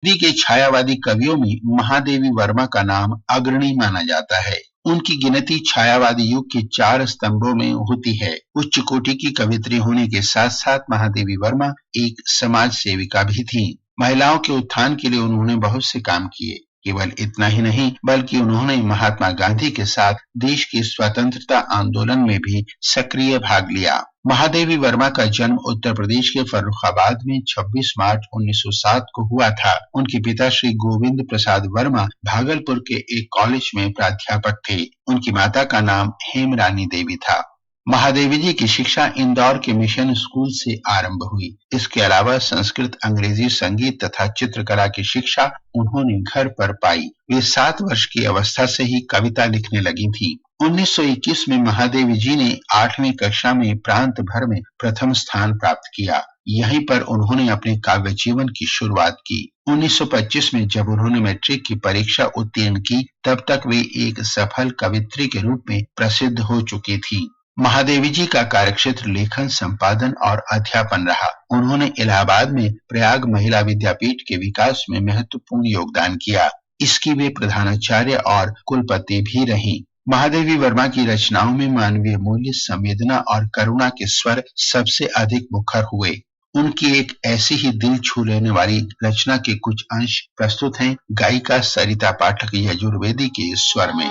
हिंदी के छायावादी कवियों में महादेवी वर्मा का नाम अग्रणी माना जाता है। उनकी गिनती छायावादी युग के 4 स्तंभों में होती है। उच्च कोटि की कवियत्री होने के साथ साथ महादेवी वर्मा एक समाज सेविका भी थी। महिलाओं के उत्थान के लिए उन्होंने बहुत से काम किए। केवल इतना ही नहीं बल्कि उन्होंने महात्मा गांधी के साथ देश के स्वतंत्रता आंदोलन में भी सक्रिय भाग लिया। महादेवी वर्मा का जन्म उत्तर प्रदेश के फर्रुखाबाद में 26 मार्च 1907 को हुआ था। उनके पिता श्री गोविंद प्रसाद वर्मा भागलपुर के एक कॉलेज में प्राध्यापक थे। उनकी माता का नाम हेमरानी देवी था। महादेवी जी की शिक्षा इंदौर के मिशन स्कूल से आरंभ हुई। इसके अलावा संस्कृत, अंग्रेजी, संगीत तथा चित्रकला की शिक्षा उन्होंने घर पर पाई। वे 7 वर्ष की अवस्था से ही कविता लिखने लगी थी। 1921 में महादेवी जी ने 8वीं कक्षा में प्रांत भर में प्रथम स्थान प्राप्त किया। यहीं पर उन्होंने अपने काव्य जीवन की शुरुआत की। 1925 में जब उन्होंने मैट्रिक की परीक्षा उत्तीर्ण की, तब तक वे एक सफल कवित्री के रूप में प्रसिद्ध हो चुकी थी। महादेवी जी का कार्यक्षेत्र लेखन, संपादन और अध्यापन रहा। उन्होंने इलाहाबाद में प्रयाग महिला विद्यापीठ के विकास में महत्वपूर्ण योगदान किया। इसकी वे प्रधानाचार्य और कुलपति भी रहीं। महादेवी वर्मा की रचनाओं में मानवीय मूल्य, संवेदना और करुणा के स्वर सबसे अधिक मुखर हुए। उनकी एक ऐसी ही दिल छू लेने वाली रचना के कुछ अंश प्रस्तुत हैं गायिका सरिता पाठक यजुर्वेदी के स्वर में।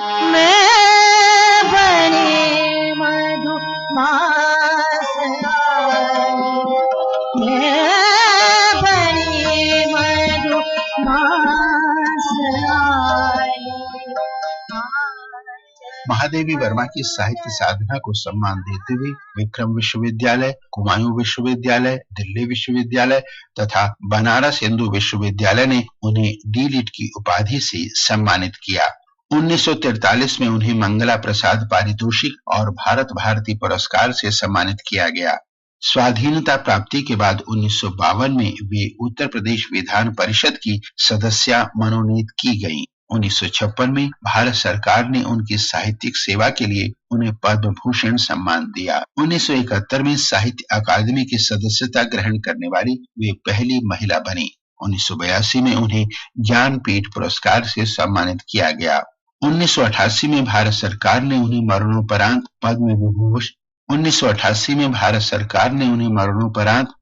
महादेवी वर्मा की साहित्य साधना को सम्मान देते हुए विक्रम विश्वविद्यालय, कुमायूं विश्वविद्यालय, दिल्ली विश्वविद्यालय तथा बनारस हिंदू विश्वविद्यालय ने उन्हें डी.लिट की उपाधि से सम्मानित किया। 1943 में उन्हें मंगला प्रसाद पारितोषिक और भारत भारती पुरस्कार से सम्मानित किया गया। स्वाधीनता प्राप्ति के बाद 1952 में वे उत्तर प्रदेश विधान परिषद की सदस्या मनोनीत की गयीं। 1956 में भारत सरकार ने उनकी साहित्यिक सेवा के लिए उन्हें पद्म भूषण सम्मान दिया। 1971 में साहित्य अकादमी की सदस्यता ग्रहण करने वाली वे पहली महिला बनी। 1982 में उन्हें ज्ञानपीठ पुरस्कार से सम्मानित किया गया। 1988 में भारत सरकार ने उन्हें मरणोपरांत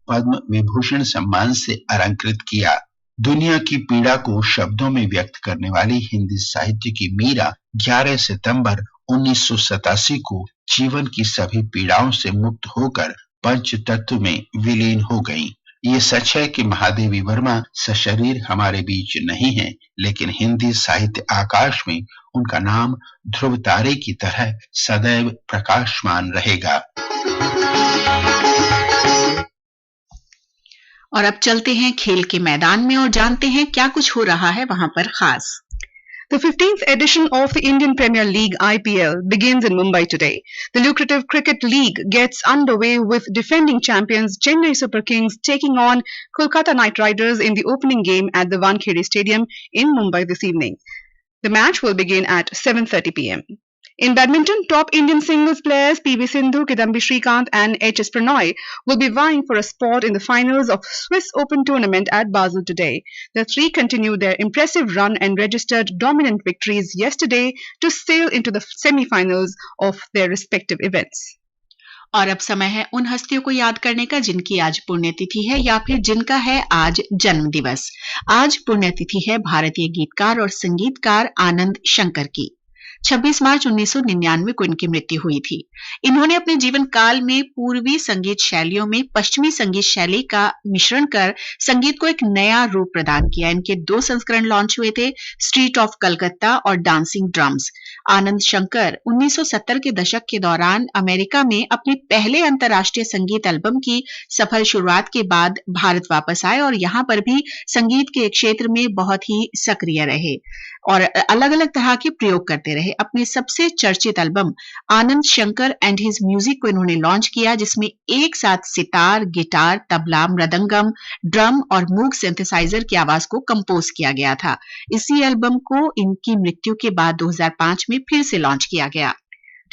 पद्म विभूषण सम्मान से अलंकृत किया। दुनिया की पीड़ा को शब्दों में व्यक्त करने वाली हिंदी साहित्य की मीरा 11 सितंबर 1987 को जीवन की सभी पीड़ाओं से मुक्त होकर पंच तत्व में विलीन हो गईं। ये सच है कि महादेवी वर्मा सशरीर हमारे बीच नहीं है, लेकिन हिंदी साहित्य आकाश में उनका नाम ध्रुव तारे की तरह सदैव प्रकाशमान रहेगा। और अब चलते हैं खेल के मैदान में और जानते हैं क्या कुछ हो रहा है वहां पर खास। The 15th edition of the Indian Premier League IPL begins in Mumbai today. The lucrative cricket league gets underway with defending champions Chennai Super Kings taking on Kolkata Knight Riders in the opening game at the Wankhede Stadium in Mumbai this evening. The match will begin at 7:30 p.m. In badminton, top Indian singles players PV Sindhu, Kidambi Srikanth and HS Pranoy will be vying for a spot in the finals of Swiss Open tournament at Basel today. The three continued their impressive run and registered dominant victories yesterday to sail into the semi-finals of their respective events. और अब समय है उन हस्तियों को याद करने का जिनकी आज पुण्यतिथि है या फिर जिनका है आज जन्म दिवस। आज पुण्यतिथि है भारतीय गीतकार और संगीतकार आनंद शंकर की। 26 मार्च 1999 को इनकी मृत्यु हुई थी। इन्होंने अपने जीवन काल में पूर्वी संगीत शैलियों में पश्चिमी संगीत शैली का मिश्रण कर संगीत को एक नया रूप प्रदान किया। इनके 2 संस्करण लॉन्च हुए थे, स्ट्रीट ऑफ कलकत्ता और डांसिंग ड्रम्स। आनंद शंकर 1970 के दशक के दौरान अमेरिका में अपने पहले अंतर्राष्ट्रीय संगीत एल्बम की सफल शुरुआत के बाद भारत वापस आए और यहां पर भी संगीत के क्षेत्र में बहुत ही सक्रिय रहे और अलग अलग तरह के प्रयोग करते रहे। अपने सबसे चर्चित album Anand Shankar and his music को इन्होंने लॉन्च किया, जिसमें एक साथ सितार, गिटार, तबला, मृदंगम, ड्रम और मूग सिंथेसाइजर की आवाज को कंपोज किया गया था। इसी एल्बम को इनकी मृत्यु के बाद 2005 में फिर से लॉन्च किया गया।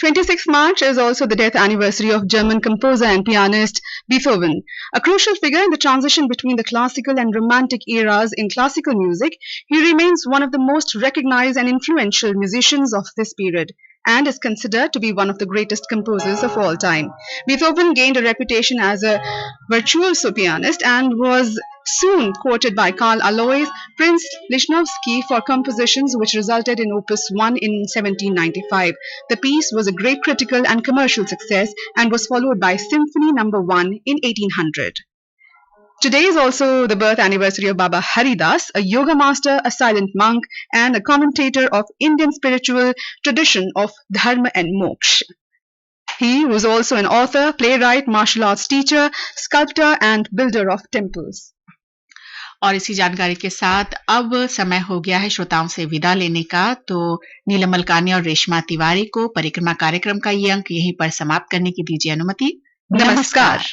26th March is also the death anniversary of German composer and pianist Beethoven. A crucial figure in the transition between the classical and romantic eras in classical music, he remains one of the most recognized and influential musicians of this period and is considered to be one of the greatest composers of all time. Beethoven gained a reputation as a virtuoso pianist and was soon quoted by Karl Alois Prince Lichnowsky for compositions which resulted in Opus 1 in 1795. The piece was a great critical and commercial success and was followed by Symphony No. 1 in 1800. Today is also the birth anniversary of Baba Haridas, a yoga master, a silent monk, and a commentator of Indian spiritual tradition of Dharma and Moksha. He was also an author, playwright, martial arts teacher, sculptor, and builder of temples. और इसी जानकारी के साथ अब समय हो गया है श्रोताओं से विदा लेने का। तो नीलम मलकानी और रेशमा तिवारी को परिक्रमा कार्यक्रम का ये अंक यहीं पर समाप्त करने की दीजिए अनुमति। नमस्कार।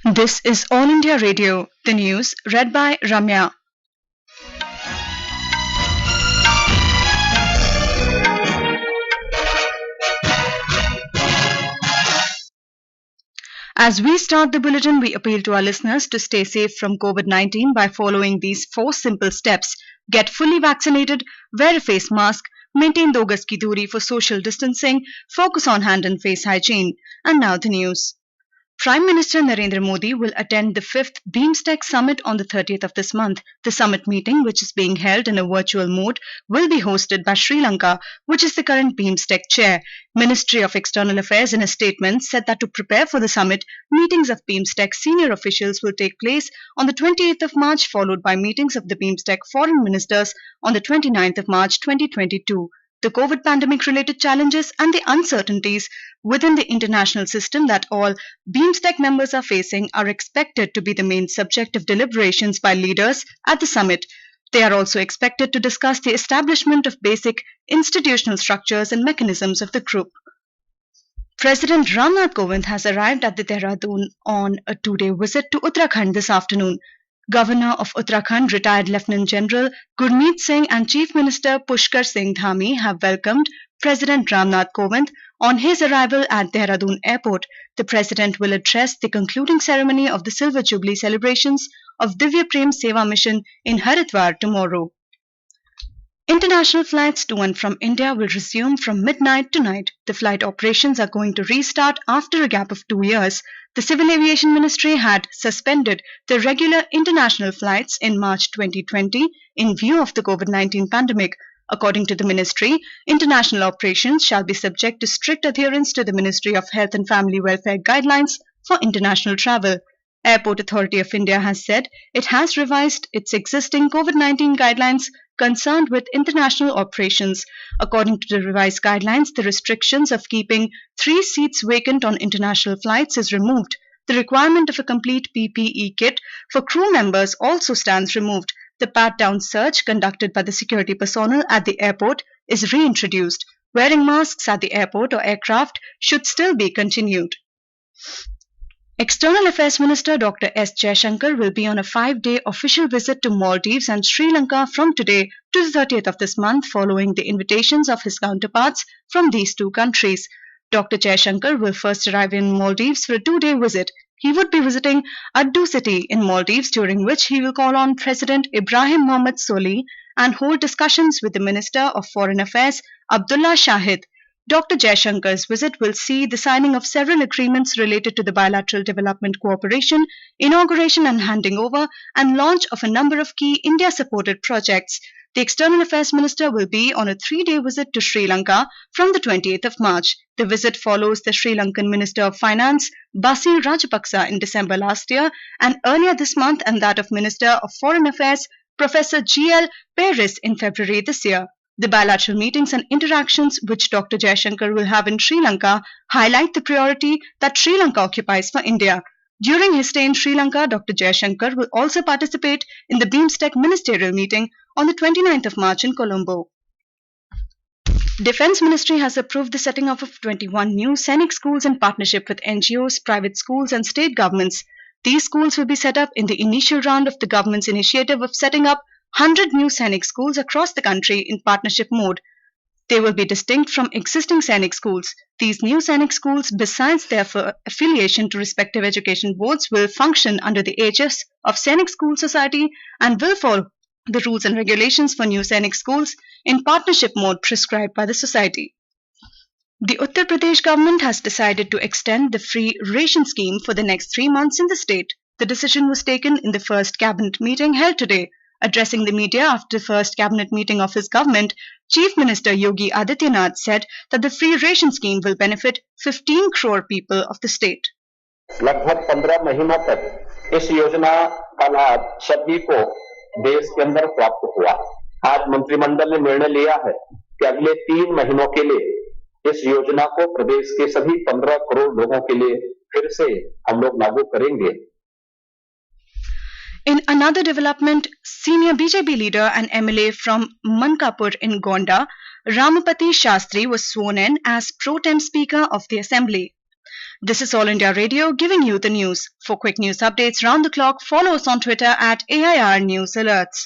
This is All India Radio, the news read by Ramya. As we start the bulletin, we appeal to our listeners to stay safe from COVID-19 by following these 4 simple steps. Get fully vaccinated, wear a face mask, maintain 2 gaz ki doori for social distancing, focus on hand and face hygiene. And now the news. Prime Minister Narendra Modi will attend the 5th BIMSTEC Summit on the 30th of this month. The summit meeting, which is being held in a virtual mode, will be hosted by Sri Lanka, which is the current BIMSTEC chair. Ministry of External Affairs in a statement said that to prepare for the summit, meetings of BIMSTEC senior officials will take place on the 28th of March, followed by meetings of the BIMSTEC foreign ministers on the 29th of March 2022. The COVID pandemic-related challenges and the uncertainties within the international system that all BIMSTEC members are facing are expected to be the main subject of deliberations by leaders at the summit. They are also expected to discuss the establishment of basic institutional structures and mechanisms of the group. President Ramnath Kovind has arrived at the Dehradun on a 2-day visit to Uttarakhand this afternoon. Governor of Uttarakhand, retired Lieutenant General Gurmeet Singh and Chief Minister Pushkar Singh Dhami have welcomed President Ramnath Kovind on his arrival at Dehradun Airport. The President will address the concluding ceremony of the Silver Jubilee celebrations of Divya Prem Seva Mission in Haridwar tomorrow. International flights to and from India will resume from midnight tonight. The flight operations are going to restart after a gap of 2 years. The Civil Aviation Ministry had suspended the regular international flights in March 2020 in view of the COVID-19 pandemic. According to the ministry, international operations shall be subject to strict adherence to the Ministry of Health and Family Welfare guidelines for international travel. Airport Authority of India has said it has revised its existing COVID-19 guidelines concerned with international operations. According to the revised guidelines, the restrictions of keeping 3 seats vacant on international flights is removed. The requirement of a complete PPE kit for crew members also stands removed. The pat-down search conducted by the security personnel at the airport is reintroduced. Wearing masks at the airport or aircraft should still be continued. External Affairs Minister Dr. S. Jaishankar will be on a 5-day official visit to Maldives and Sri Lanka from today to the 30th of this month, following the invitations of his counterparts from these 2 countries. Dr. Jaishankar will first arrive in Maldives for a 2-day visit. He would be visiting Addu city in Maldives, during which he will call on President Ibrahim Mohammed Solih and hold discussions with the Minister of Foreign Affairs Abdullah Shahid. Dr. Jaishankar's visit will see the signing of several agreements related to the bilateral development cooperation, inauguration and handing over, and launch of a number of key India-supported projects. The External Affairs Minister will be on a 3-day visit to Sri Lanka from the 28th of March. The visit follows the Sri Lankan Minister of Finance, Basil Rajapaksa, in December last year, and earlier this month, and that of Minister of Foreign Affairs, Professor G.L. Paris, in February this year. The bilateral meetings and interactions which Dr. Jaishankar will have in Sri Lanka highlight the priority that Sri Lanka occupies for India. During his stay in Sri Lanka, Dr. Jaishankar will also participate in the BIMSTEC ministerial meeting on the 29th of March in Colombo. Defense Ministry has approved the setting up of 21 new Sainik schools in partnership with NGOs, private schools and state governments. These schools will be set up in the initial round of the government's initiative of setting up 100 new Sainik schools across the country in partnership mode. They will be distinct from existing Sainik schools. These new Sainik schools, besides their affiliation to respective education boards, will function under the aegis of Sainik School Society and will follow the rules and regulations for new Sainik schools in partnership mode prescribed by the society. The Uttar Pradesh government has decided to extend the free ration scheme for the next 3 months in the state. The decision was taken in the first cabinet meeting held today. Addressing the media after the first cabinet meeting of his government, Chief Minister Yogi Adityanath said that the free ration scheme will benefit 15 crore people of the state. लगभग 15 महीनों तक इस योजना का लाभ सभी को देश के अंदर प्राप्त हुआ। आज मंत्रिमंडल ने निर्णय लिया है कि अगले 3 महीनों के लिए इस योजना को प्रदेश के सभी 15 करोड़ लोगों के लिए फिर से हम लोग लागू करेंगे। In another development, senior BJP leader and MLA from Mankapur in Gonda, Ramapati Shastri was sworn in as pro tem speaker of the assembly. This is All India Radio giving you the news. For quick news updates round the clock, follow us on Twitter at AIR News Alerts.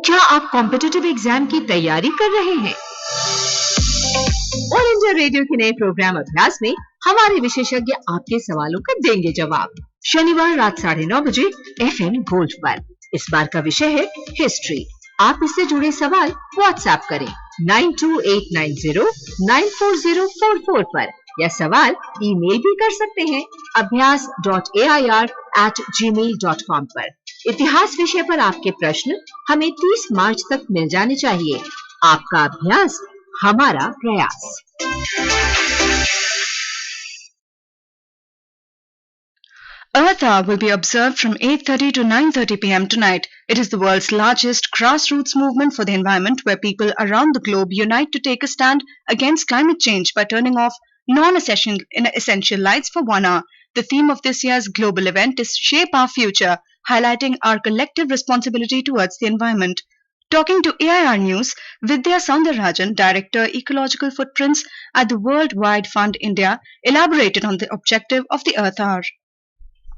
क्या आप competitive exam की तैयारी कर रहे हैं? All India radio के नए programme अभ्यास में हमारे विशेषज्ञ आपके सवालों का देंगे जवाब। शनिवार रात 9:30 बजे FM गोल्ड पर। इस बार का विषय है हिस्ट्री। आप इससे जुड़े सवाल व्हाट्सएप करें 9289094044 पर या सवाल ईमेल भी कर सकते हैं abhyas.air@gmail.com पर। इतिहास विषय पर आपके प्रश्न हमें 30 मार्च तक मिल जाने चाहिए। आपका अभ्यास हमारा प्रयास। Earth Hour will be observed from 8:30 to 9:30 p.m. tonight. It is the world's largest grassroots movement for the environment where people around the globe unite to take a stand against climate change by turning off non-essential lights for 1 hour. The theme of this year's global event is Shape Our Future, highlighting our collective responsibility towards the environment. Talking to AIR News, Vidya Soundararajan, Director Ecological Footprints at the World Wide Fund India, elaborated on the objective of the Earth Hour.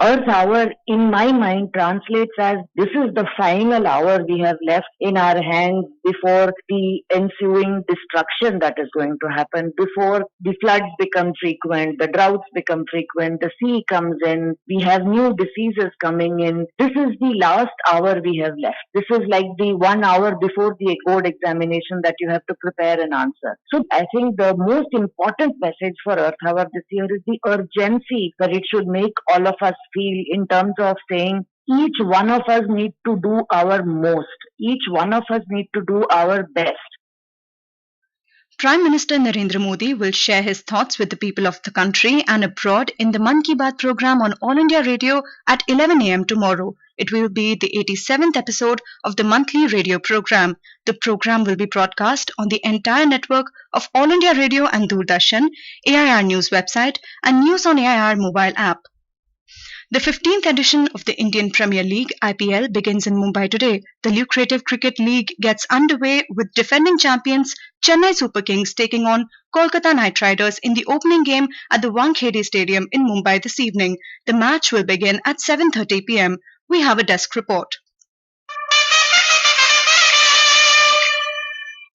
Earth Hour, in my mind, translates as this is the final hour we have left in our hands before the ensuing destruction that is going to happen, before the floods become frequent, the droughts become frequent, the sea comes in, we have new diseases coming in. This is the last hour we have left. This is like the 1 hour before the board examination that you have to prepare an answer. So I think the most important message for Earth Hour this year is the urgency that it should make all of us feel in terms of saying each one of us need to do our most. Each one of us need to do our best. Prime Minister Narendra Modi will share his thoughts with the people of the country and abroad in the Mann Ki Baat program on All India Radio at 11 a.m. tomorrow. It will be the 87th episode of the monthly radio program. The program will be broadcast on the entire network of All India Radio and Doordarshan, AIR News website and News on AIR mobile app. The 15th edition of the Indian Premier League IPL begins in Mumbai today. The lucrative cricket league gets underway with defending champions Chennai Super Kings taking on Kolkata Knight Riders in the opening game at the Wankhede Stadium in Mumbai this evening. The match will begin at 7:30 p.m. We have a desk report.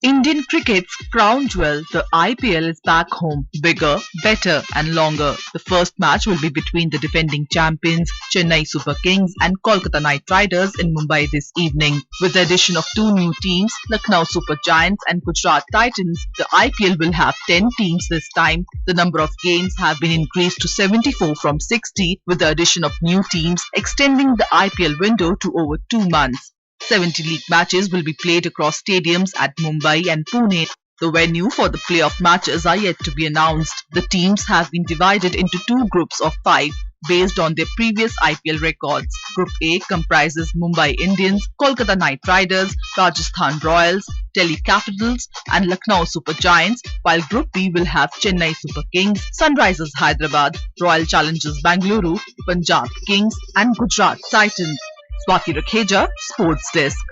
Indian cricket's crown jewel, the IPL, is back home, bigger, better and longer. The first match will be between the defending champions Chennai Super Kings and Kolkata Knight Riders in Mumbai this evening. With the addition of 2 new teams, Lucknow Super Giants and Gujarat Titans, the IPL will have 10 teams this time. The number of games have been increased to 74 from 60, with the addition of new teams extending the IPL window to over 2 months. 70 league matches will be played across stadiums at Mumbai and Pune. The venue for the playoff matches are yet to be announced. The teams have been divided into 2 groups of 5 based on their previous IPL records. Group A comprises Mumbai Indians, Kolkata Knight Riders, Rajasthan Royals, Delhi Capitals and Lucknow Super Giants, while Group B will have Chennai Super Kings, Sunrisers Hyderabad, Royal Challengers Bangalore, Punjab Kings and Gujarat Titans. Swati Rakheja, Sports Desk.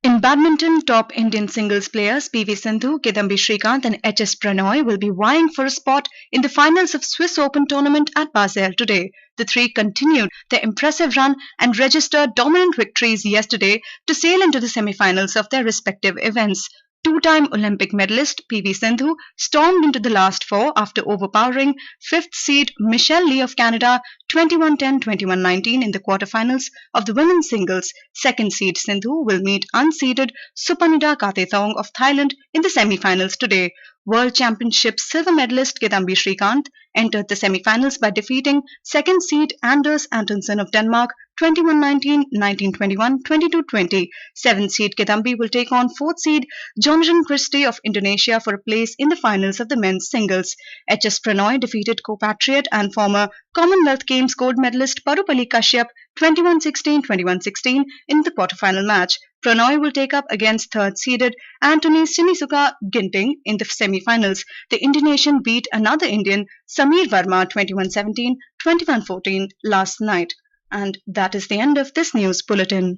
In badminton, top Indian singles players PV Sindhu, Kidambi Srikanth and HS Pranoy will be vying for a spot in the finals of Swiss Open tournament at Basel today. The three continued their impressive run and registered dominant victories yesterday to sail into the semi-finals of their respective events. Two-time Olympic medalist PV Sindhu stormed into the last four after overpowering fifth seed Michelle Lee of Canada 21-10, 21-19 in the quarterfinals of the women's singles. Second seed Sindhu will meet unseeded Supanida Katethong of Thailand in the semi-finals today. World Championship silver medalist Kidambi Srikanth entered the semi-finals by defeating second seed Anders Antonsen of Denmark 21-19, 19-21, 22-20. Seventh seed Kidambi will take on fourth seed Jonathan Christie of Indonesia for a place in the finals of the men's singles. HS Pranoy defeated co-patriot and former Commonwealth Games gold medalist Parupalli Kashyap 21-16, 21-16 in the quarterfinal match. Pranoy will take up against third-seeded Anthony Sinisuka Ginting in the semi-finals. The Indonesian beat another Indian, Sameer Verma 21-17, 21-14 last night. And that is the end of this news bulletin.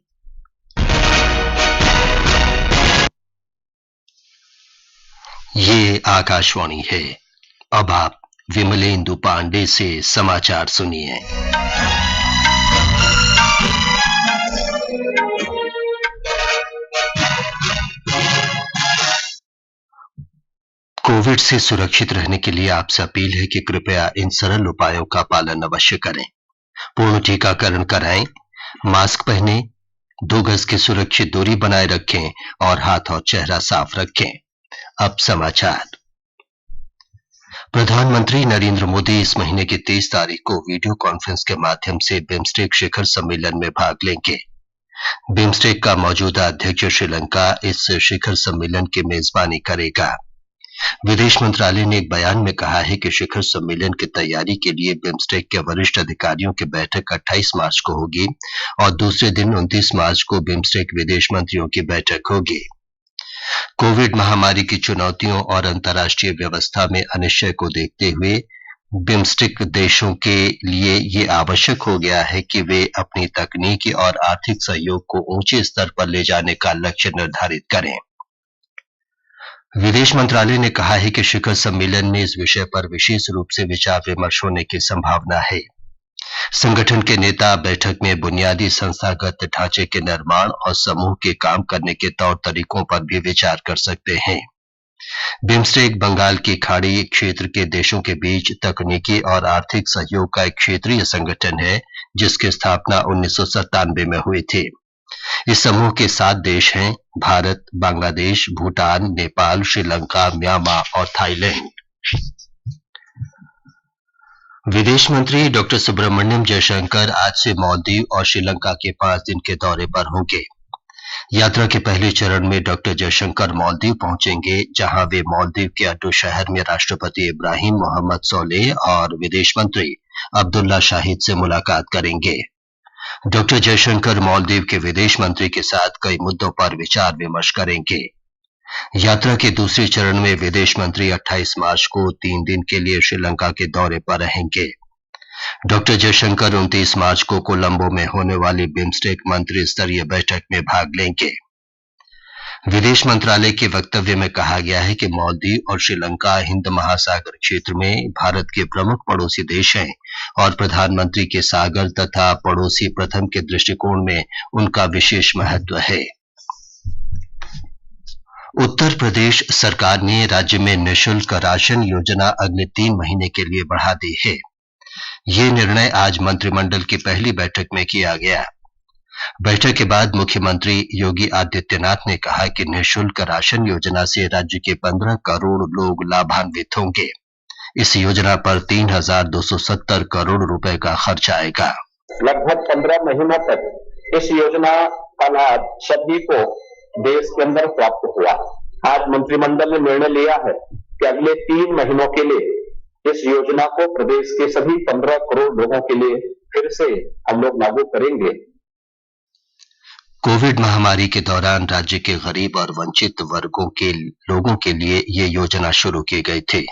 ये आकाशवाणी है। अब आप विमलेंदु पांडे से समाचार सुनिए। Covid से सुरक्षित रहने के लिए आपसे अपील है कि कृपया इन सरल उपायों का पालन अवश्य करें। पूर्ण टीकाकरण कराएं, मास्क पहनें, 2 गज की सुरक्षित दूरी बनाए रखें और हाथ और चेहरा साफ रखें। अब समाचार। प्रधानमंत्री नरेंद्र मोदी इस महीने की 30 तारीख को वीडियो कॉन्फ्रेंस के माध्यम से बिम्स्टेक शिखर सम्मेलन में भाग लेंगे। बिम्स्टेक का मौजूदा अध्यक्ष श्रीलंका इस शिखर सम्मेलन की मेजबानी करेगा। विदेश मंत्रालय ने एक बयान में कहा है कि शिखर सम्मेलन की तैयारी के लिए बिम्स्टेक के वरिष्ठ अधिकारियों की बैठक 28 मार्च को होगी और दूसरे दिन 29 मार्च को बिम्स्टेक विदेश मंत्रियों की बैठक होगी। कोविड महामारी की चुनौतियों और अंतर्राष्ट्रीय व्यवस्था में अनिश्चय को देखते हुए बिम्स्टेक देशों के लिए ये आवश्यक हो गया है कि वे अपनी तकनीकी और आर्थिक सहयोग को ऊंचे स्तर पर ले जाने का लक्ष्य निर्धारित करें। विदेश मंत्रालय ने कहा है कि शिखर सम्मेलन में इस विषय पर विशेष रूप से विचार विमर्श होने की संभावना है। संगठन के नेता बैठक में बुनियादी संस्थागत ढांचे के निर्माण और समूह के काम करने के तौर तरीकों पर भी विचार कर सकते हैं। बिम्स्टेक बंगाल की खाड़ी क्षेत्र के देशों के बीच तकनीकी और आर्थिक सहयोग का एक क्षेत्रीय संगठन है, जिसकी स्थापना 1997 में हुई थी। इस समूह के 7 देश हैं: भारत, बांग्लादेश, भूटान, नेपाल, श्रीलंका, म्यांमार और थाईलैंड। विदेश मंत्री डॉक्टर सुब्रमण्यम जयशंकर आज से मालदीव और श्रीलंका के 5 दिन के दौरे पर होंगे। यात्रा के पहले चरण में डॉक्टर जयशंकर मालदीव पहुंचेंगे, जहां वे मालदीव के अड्डू शहर में राष्ट्रपति इब्राहिम मोहम्मद सोलेह और विदेश मंत्री अब्दुल्ला शाहिद से मुलाकात करेंगे। डॉक्टर जयशंकर मालदीव के विदेश मंत्री के साथ कई मुद्दों पर विचार विमर्श करेंगे। यात्रा के दूसरे चरण में विदेश मंत्री 28 मार्च को 3 दिन के लिए श्रीलंका के दौरे पर रहेंगे। डॉक्टर जयशंकर 29 मार्च को कोलंबो में होने वाली बिम्स्टेक मंत्री स्तरीय बैठक में भाग लेंगे। विदेश मंत्रालय के वक्तव्य में कहा गया है कि मालदीव और श्रीलंका हिंद महासागर क्षेत्र में भारत के प्रमुख पड़ोसी देश हैं और प्रधानमंत्री के सागर तथा पड़ोसी प्रथम के दृष्टिकोण में उनका विशेष महत्व है। उत्तर प्रदेश सरकार ने राज्य में निःशुल्क राशन योजना अगले 3 महीने के लिए बढ़ा दी है। ये निर्णय आज मंत्रिमंडल की पहली बैठक में किया गया। बैठक के बाद मुख्यमंत्री योगी आदित्यनाथ ने कहा कि निःशुल्क राशन योजना से राज्य के 15 करोड़ लोग लाभान्वित होंगे। इस योजना पर 3,270 करोड़ रुपए का खर्च आएगा। लगभग 15 महीनों तक इस योजना का लाभ सभी को देश के अंदर प्राप्त हुआ। आज मंत्रिमंडल ने निर्णय लिया है कि अगले 3 महीनों के लिए इस योजना को प्रदेश के सभी 15 करोड़ लोगों के लिए फिर से हम लोग लागू करेंगे। कोविड महामारी के दौरान राज्य के गरीब और वंचित वर्गों के लोगों के लिए ये योजना शुरू की गई थी।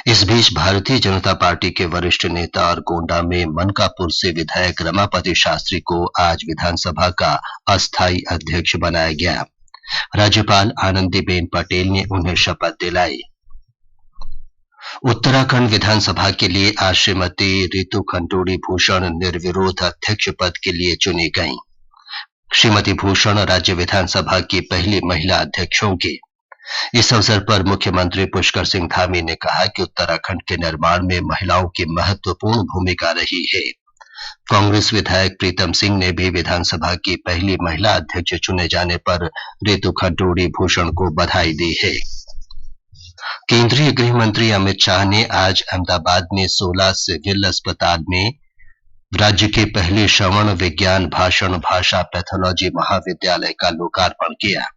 इस बीच भारतीय जनता पार्टी के वरिष्ठ नेता और गोंडा में मनकापुर से विधायक रमापति शास्त्री को आज विधानसभा का अस्थायी अध्यक्ष बनाया गया। राज्यपाल आनंदीबेन पटेल ने उन्हें शपथ दिलाई। उत्तराखंड विधानसभा के लिए आज श्रीमती रितु खंडूड़ी भूषण निर्विरोध अध्यक्ष पद के लिए चुनी गईं। श्रीमती भूषण राज्य विधानसभा की पहली महिला अध्यक्ष होंगी। इस अवसर पर मुख्यमंत्री पुष्कर सिंह धामी ने कहा कि उत्तराखंड के निर्माण में महिलाओं की महत्वपूर्ण भूमिका रही है। कांग्रेस विधायक प्रीतम सिंह ने भी विधानसभा की पहली महिला अध्यक्ष चुने जाने पर रितु खंडूड़ी भूषण को बधाई दी है। केंद्रीय गृह मंत्री अमित शाह ने आज अहमदाबाद में 16 सिविल अस्पताल में राज्य के पहले श्रवण विज्ञान भाषण भाषा पैथोलॉजी महाविद्यालय का लोकार्पण किया।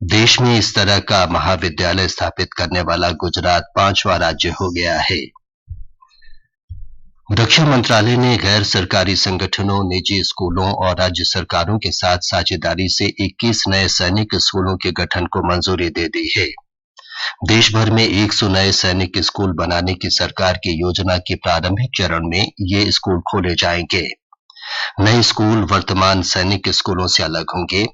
देश में इस तरह का महाविद्यालय स्थापित करने वाला गुजरात 5वां राज्य हो गया है। रक्षा मंत्रालय ने गैर सरकारी संगठनों, निजी स्कूलों और राज्य सरकारों के साथ साझेदारी से 21 नए सैनिक स्कूलों के गठन को मंजूरी दे दी है। देश भर में 100 नए सैनिक स्कूल बनाने की सरकार की योजना के प्रारंभिक चरण में ये स्कूल खोले जाएंगे। नए स्कूल वर्तमान सैनिक स्कूलों से अलग होंगे।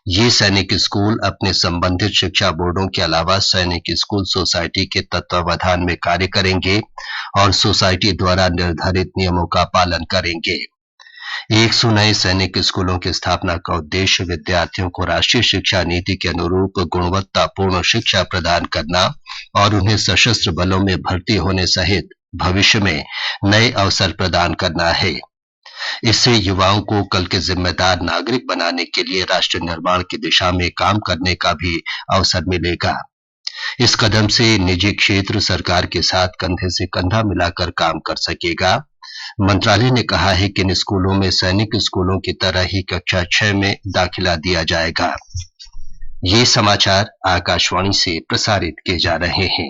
ये सैनिक स्कूल अपने संबंधित शिक्षा बोर्डों के अलावा सैनिक स्कूल सोसाइटी के तत्वावधान में कार्य करेंगे और सोसाइटी द्वारा निर्धारित नियमों का पालन करेंगे। 100 नए सैनिक स्कूलों की स्थापना का उद्देश्य विद्यार्थियों को राष्ट्रीय शिक्षा नीति के अनुरूप गुणवत्तापूर्ण शिक्षा प्रदान करना और उन्हें सशस्त्र बलों में भर्ती होने सहित भविष्य में नए अवसर प्रदान करना है। इससे युवाओं को कल के जिम्मेदार नागरिक बनाने के लिए राष्ट्र निर्माण की दिशा में काम करने का भी अवसर मिलेगा। इस कदम से निजी क्षेत्र सरकार के साथ कंधे से कंधा मिलाकर काम कर सकेगा। मंत्रालय ने कहा है कि इन स्कूलों में सैनिक स्कूलों की तरह ही कक्षा 6 में दाखिला दिया जाएगा। ये समाचार आकाशवाणी से प्रसारित किए जा रहे हैं।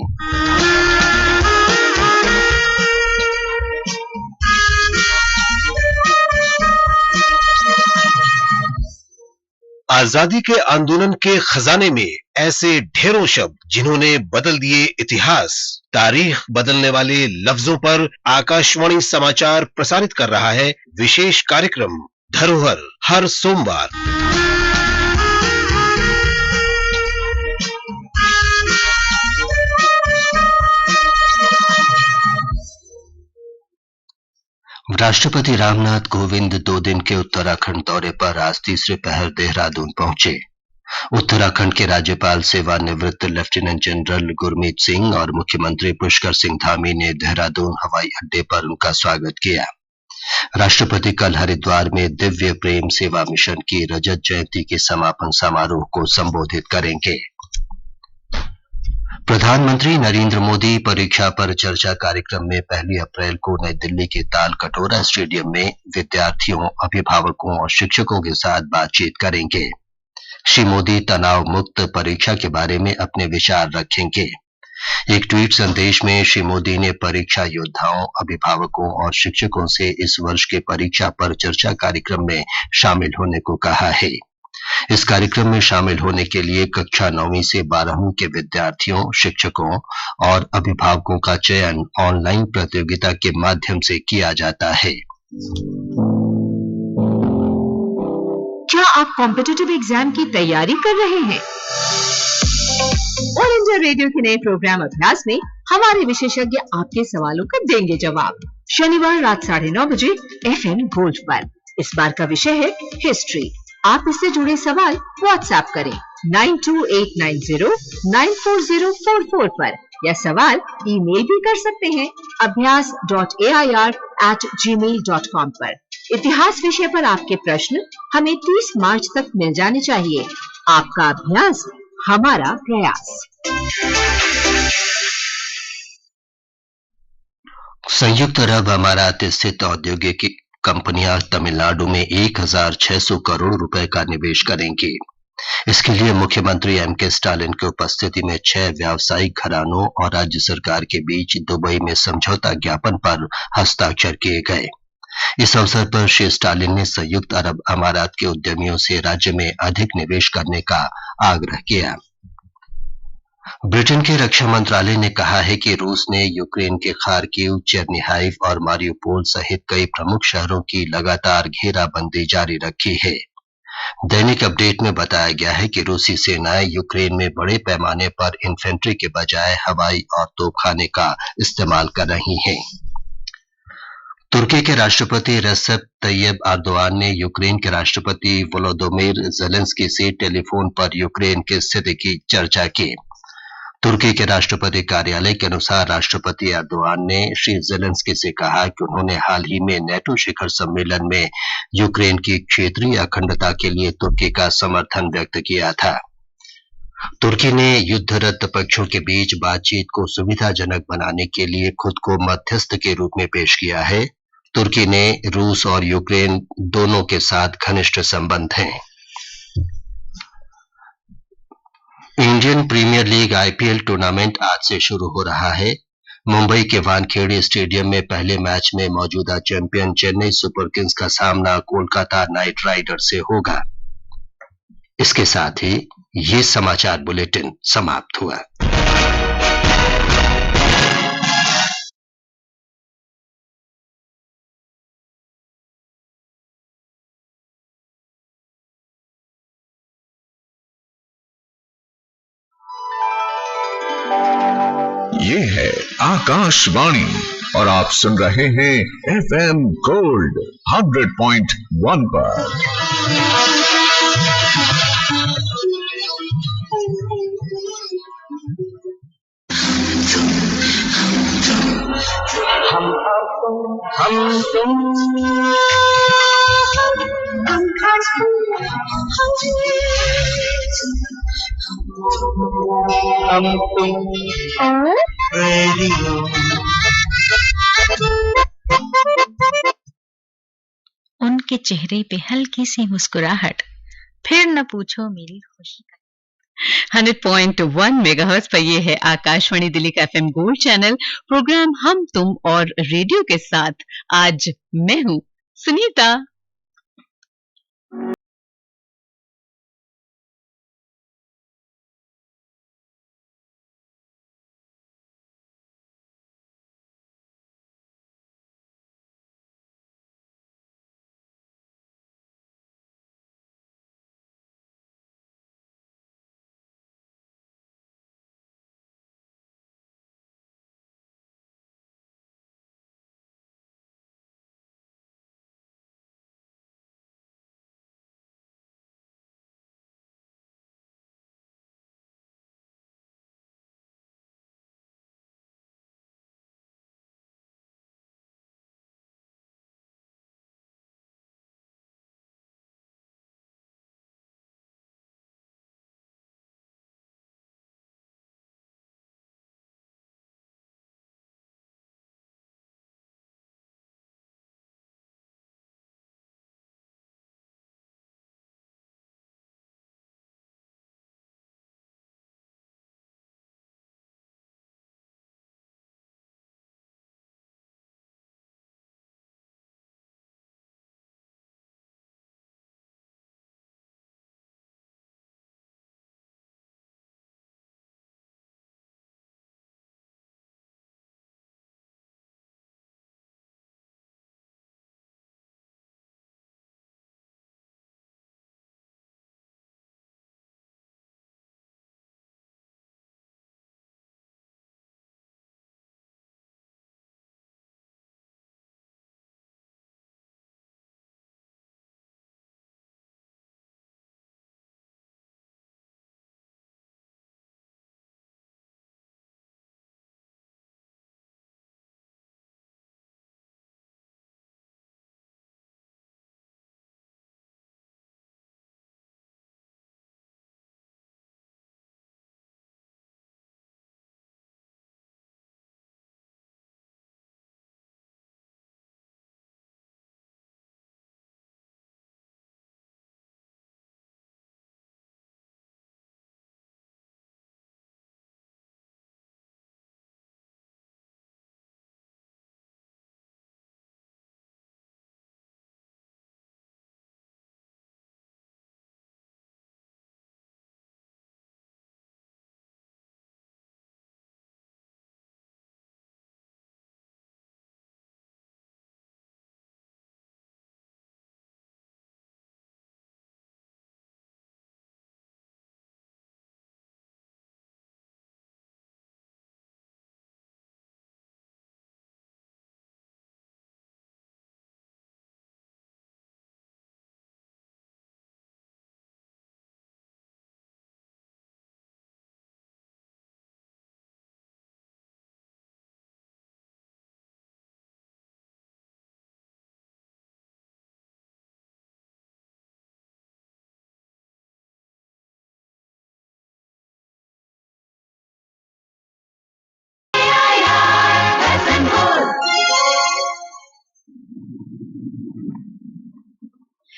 आजादी के आंदोलन के खजाने में ऐसे ढेरों शब्द जिन्होंने बदल दिए इतिहास। तारीख बदलने वाले लफ्जों पर आकाशवाणी समाचार प्रसारित कर रहा है विशेष कार्यक्रम धरोहर हर सोमवार। राष्ट्रपति रामनाथ कोविंद 2 दिन के उत्तराखंड दौरे पर आज तीसरे पहर देहरादून पहुंचे। उत्तराखंड के राज्यपाल सेवानिवृत्त लेफ्टिनेंट जनरल गुरमीत सिंह और मुख्यमंत्री पुष्कर सिंह धामी ने देहरादून हवाई अड्डे पर उनका स्वागत किया। राष्ट्रपति कल हरिद्वार में दिव्य प्रेम सेवा मिशन की रजत जयंती के समापन समारोह को संबोधित करेंगे। प्रधानमंत्री नरेंद्र मोदी परीक्षा पर चर्चा कार्यक्रम में 1 अप्रैल को नई दिल्ली के ताल कटोरा स्टेडियम में विद्यार्थियों, अभिभावकों और शिक्षकों के साथ बातचीत करेंगे। श्री मोदी तनाव मुक्त परीक्षा के बारे में अपने विचार रखेंगे। एक ट्वीट संदेश में श्री मोदी ने परीक्षा योद्धाओं, अभिभावकों और शिक्षकों से इस वर्ष के परीक्षा पर चर्चा कार्यक्रम में शामिल होने को कहा है। इस कार्यक्रम में शामिल होने के लिए कक्षा 9वीं से 12वीं के विद्यार्थियों, शिक्षकों और अभिभावकों का चयन ऑनलाइन प्रतियोगिता के माध्यम से किया जाता है। क्या आप कॉम्पिटिटिव एग्जाम की तैयारी कर रहे हैं? ऑल इंडिया रेडियो के नए प्रोग्राम अभ्यास में हमारे विशेषज्ञ आपके सवालों का देंगे जवाब। शनिवार रात 9:30 बजे FM गोल्ड पर। इस बार का विषय है हिस्ट्री। आप इससे जुड़े सवाल व्हाट्सएप करें 9289094044 पर या सवाल ईमेल भी कर सकते हैं abhyas.air@gmail.com पर। इतिहास विषय पर आपके प्रश्न हमें 30 मार्च तक मिल जाने चाहिए। आपका अभ्यास हमारा प्रयास। संयुक्त अरब अमारात स्थित औद्योगिक कंपनियां तमिलनाडु में 1600 करोड़ रुपए का निवेश करेंगी। इसके लिए मुख्यमंत्री M.K. स्टालिन की उपस्थिति में 6 व्यावसायिक घरानों और राज्य सरकार के बीच दुबई में समझौता ज्ञापन पर हस्ताक्षर किए गए। इस अवसर पर श्री स्टालिन ने संयुक्त अरब अमारात के उद्यमियों से राज्य में अधिक निवेश करने का आग्रह किया। ब्रिटेन के रक्षा मंत्रालय ने कहा है कि रूस ने यूक्रेन के खार्किव, चेर्निहाइव और मारियुपोल सहित कई प्रमुख शहरों की लगातार घेराबंदी जारी रखी है। दैनिक अपडेट में बताया गया है कि रूसी सेनाएं यूक्रेन में बड़े पैमाने पर इन्फेंट्री के बजाय हवाई और तोपखाने का इस्तेमाल कर रही हैं। तुर्की के राष्ट्रपति रेसेप तैयब एर्दोआन ने यूक्रेन के राष्ट्रपति वोलोदिमीर जेलेंस्की से टेलीफोन पर यूक्रेन की स्थिति की चर्चा की। तुर्की के राष्ट्रपति कार्यालय के अनुसार राष्ट्रपति एर्दोआन ने श्री जेलेंस्की से कहा कि उन्होंने हाल ही में नेटो शिखर सम्मेलन में यूक्रेन की क्षेत्रीय अखंडता के लिए तुर्की का समर्थन व्यक्त किया था। तुर्की ने युद्धरत पक्षों के बीच बातचीत को सुविधाजनक बनाने के लिए खुद को मध्यस्थ के रूप में पेश किया है। तुर्की ने रूस और यूक्रेन दोनों के साथ घनिष्ठ संबंध हैं। Indian Premier League IPL tournament आज से शुरू हो रहा है। मुंबई के वानखेड़े स्टेडियम में पहले मैच में मौजूदा चैंपियन चेन्नई सुपर किंग्स का सामना कोलकाता नाइट राइडर्स से होगा। इसके साथ ही ये समाचार बुलेटिन समाप्त हुआ। ये है आकाशवाणी और आप सुन रहे हैं एफएम गोल्ड 100.1 पर। उनके चेहरे पे हल्की सी मुस्कुराहट, फिर न पूछो मेरी खुशी का। 100.1 मेगाहर्ट्ज पर ये है आकाशवाणी दिल्ली का एफएम गोल्ड चैनल। प्रोग्राम हम तुम और रेडियो के साथ आज मैं हूं सुनीता।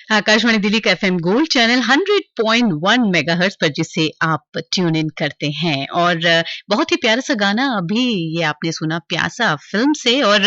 आकाशवाणी दिल्ली का एफएम गोल्ड चैनल 100.1 मेगाहर्ट्ज पर जिसे आप ट्यून इन करते हैं और बहुत ही प्यारा सा गाना अभी ये आपने सुना प्यासा फिल्म से। और